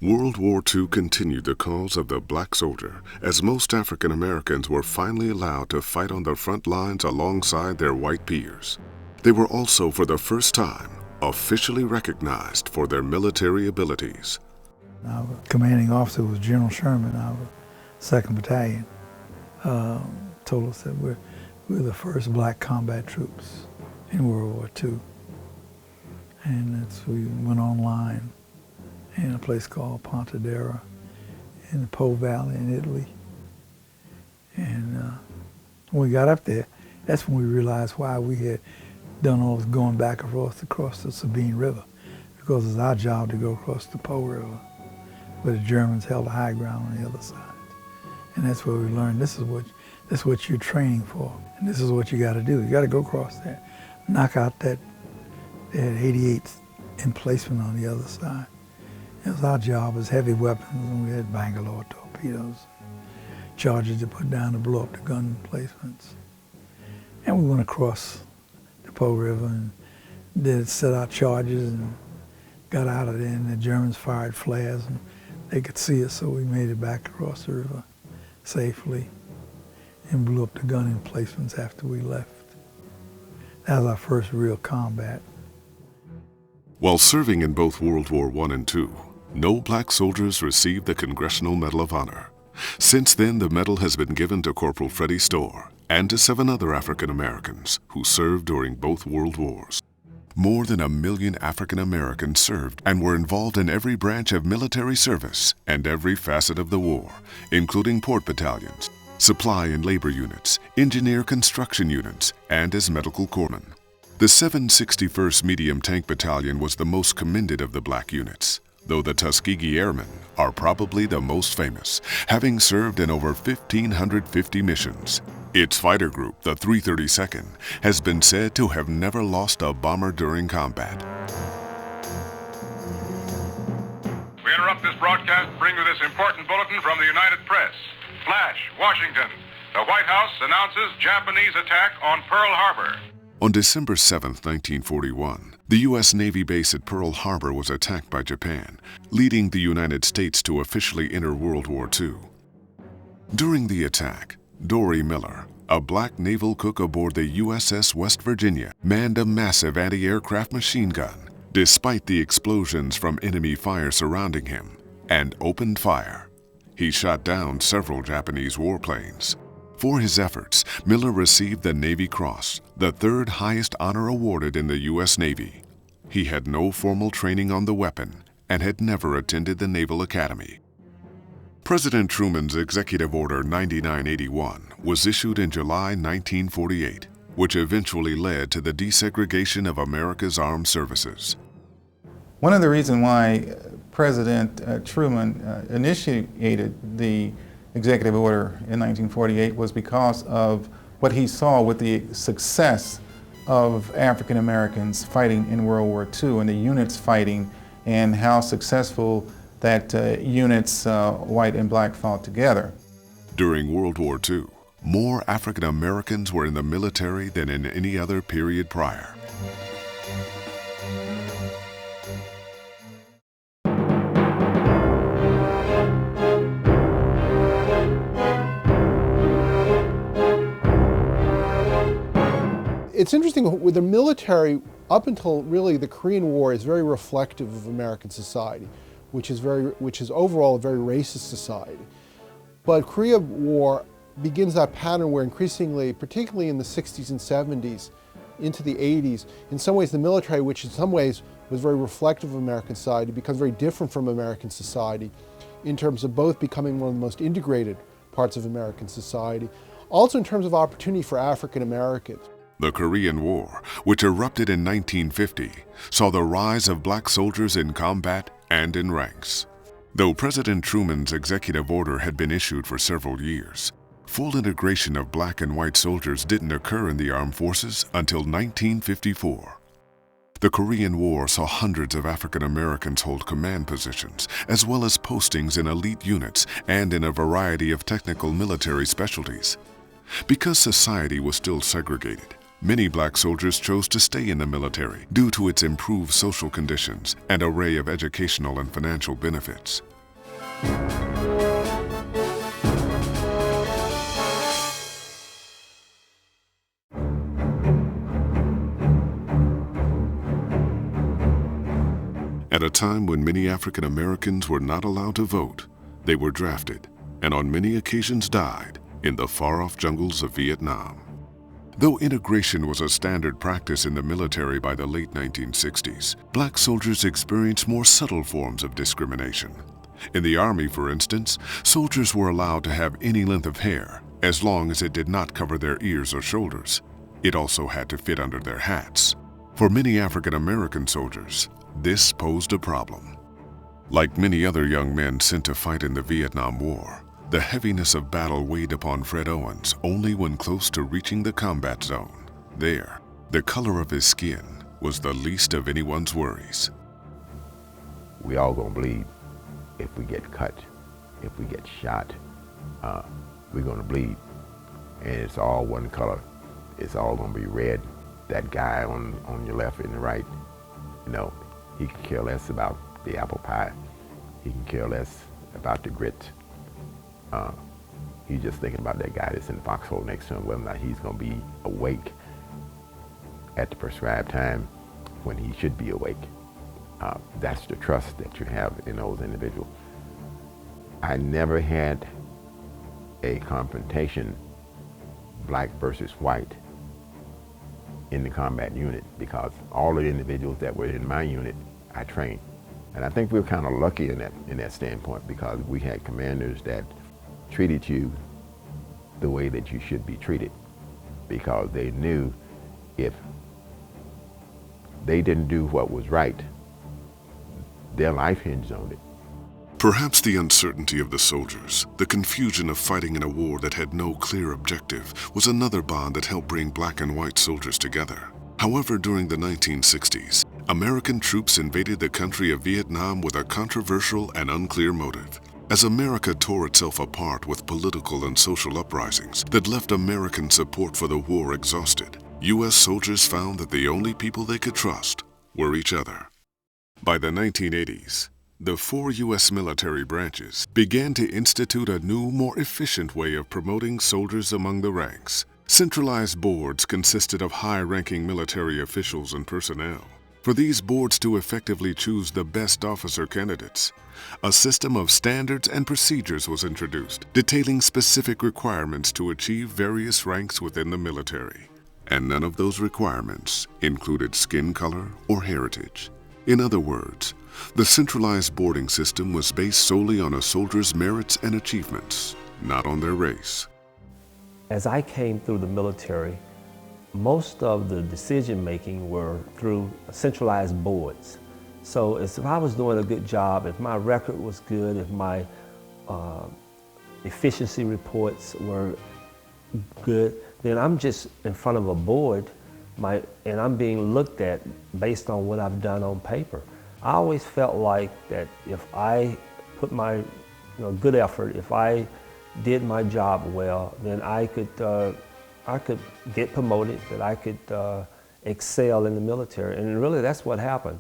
World War II continued the cause of the black soldier, as most African Americans were finally allowed to fight on the front lines alongside their white peers. They were also, for the first time, officially recognized for their military abilities. Our commanding officer was General Sherman, our 2nd Battalion. Told us that we're the first black combat troops in World War II. And we went online in a place called Pontedera in the Po Valley in Italy. And when we got up there, that's when we realized why we had done all this going back and forth across the Sabine River, because it's our job to go across the Po River, where the Germans held a high ground on the other side. And that's where we learned this is what you're training for, and this is what you got to do. You got to go across there, knock out that 88th emplacement on the other side. It was our job as heavy weapons, and we had Bangalore torpedoes, charges to put down to blow up the gun emplacements. And we went across the Po River and did set our charges and got out of there, and the Germans fired flares and they could see us, so we made it back across the river safely and blew up the gun emplacements after we left. That was our first real combat. While serving in both World War I and II, no black soldiers received the Congressional Medal of Honor. Since then, the medal has been given to Corporal Freddie Storr and to 7 other African Americans who served during both World Wars. More than 1 million African Americans served and were involved in every branch of military service and every facet of the war, including port battalions, supply and labor units, engineer construction units, and as medical corpsmen. The 761st Medium Tank Battalion was the most commended of the black units, though the Tuskegee Airmen are probably the most famous, having served in over 1,550 missions. Its fighter group, the 332nd, has been said to have never lost a bomber during combat. We interrupt this broadcast to bring you this important bulletin from the United Press. Flash, Washington. The White House announces Japanese attack on Pearl Harbor. On December 7, 1941, the U.S. Navy base at Pearl Harbor was attacked by Japan, leading the United States to officially enter World War II. During the attack, Dory Miller, a black naval cook aboard the USS West Virginia, manned a massive anti-aircraft machine gun, despite the explosions from enemy fire surrounding him, and opened fire. He shot down several Japanese warplanes. For his efforts, Miller received the Navy Cross, the 3rd highest honor awarded in the U.S. Navy. He had no formal training on the weapon and had never attended the Naval Academy. President Truman's Executive Order 9981 was issued in July 1948, which eventually led to the desegregation of America's armed services. One of the reasons why President Truman initiated the Executive Order in 1948 was because of what he saw with the success of African Americans fighting in World War II and the units fighting and how successful that units, white and black, fought together. During World War II, more African Americans were in the military than in any other period prior. It's interesting, with the military, up until really the Korean War, is very reflective of American society, which is overall a very racist society. But Korea War begins that pattern where increasingly, particularly in the 60s and 70s, into the 80s, in some ways the military, which in some ways was very reflective of American society, becomes very different from American society in terms of both becoming one of the most integrated parts of American society, also in terms of opportunity for African Americans. The Korean War, which erupted in 1950, saw the rise of black soldiers in combat and in ranks. Though President Truman's executive order had been issued for several years, full integration of black and white soldiers didn't occur in the armed forces until 1954. The Korean War saw hundreds of African Americans hold command positions, as well as postings in elite units and in a variety of technical military specialties. Because society was still segregated, many black soldiers chose to stay in the military due to its improved social conditions and array of educational and financial benefits. At a time when many African Americans were not allowed to vote, they were drafted and on many occasions died in the far-off jungles of Vietnam. Though integration was a standard practice in the military by the late 1960s, black soldiers experienced more subtle forms of discrimination. In the Army, for instance, soldiers were allowed to have any length of hair as long as it did not cover their ears or shoulders. It also had to fit under their hats. For many African American soldiers, this posed a problem. Like many other young men sent to fight in the Vietnam War, the heaviness of battle weighed upon Fred Owens only when close to reaching the combat zone. There, the color of his skin was the least of anyone's worries. We all gonna bleed if we get cut, if we get shot. We're gonna bleed, and it's all one color. It's all gonna be red. That guy on your left and the right, you know, he can care less about the apple pie. He can care less about the grit. He's just thinking about that guy that's in the foxhole next to him, whether or not he's gonna be awake at the prescribed time when he should be awake. That's the trust that you have in those individuals. I never had a confrontation, black versus white, in the combat unit, because all the individuals that were in my unit, I trained. And I think we were kind of lucky in that standpoint, because we had commanders that treated you the way that you should be treated, because they knew if they didn't do what was right, their life hinged on it. Perhaps the uncertainty of the soldiers, the confusion of fighting in a war that had no clear objective, was another bond that helped bring black and white soldiers together. However, during the 1960s, American troops invaded the country of Vietnam with a controversial and unclear motive. As America tore itself apart with political and social uprisings that left American support for the war exhausted, U.S. soldiers found that the only people they could trust were each other. By the 1980s, the 4 U.S. military branches began to institute a new, more efficient way of promoting soldiers among the ranks. Centralized boards consisted of high-ranking military officials and personnel. For these boards to effectively choose the best officer candidates, a system of standards and procedures was introduced, detailing specific requirements to achieve various ranks within the military. And none of those requirements included skin color or heritage. In other words, the centralized boarding system was based solely on a soldier's merits and achievements, not on their race. As I came through the military, most of the decision-making were through centralized boards. So if I was doing a good job, if my record was good, if my efficiency reports were good, then I'm just in front of a board and I'm being looked at based on what I've done on paper. I always felt like that if I put my good effort, if I did my job well, then I could get promoted, that I could excel in the military. And really that's what happened.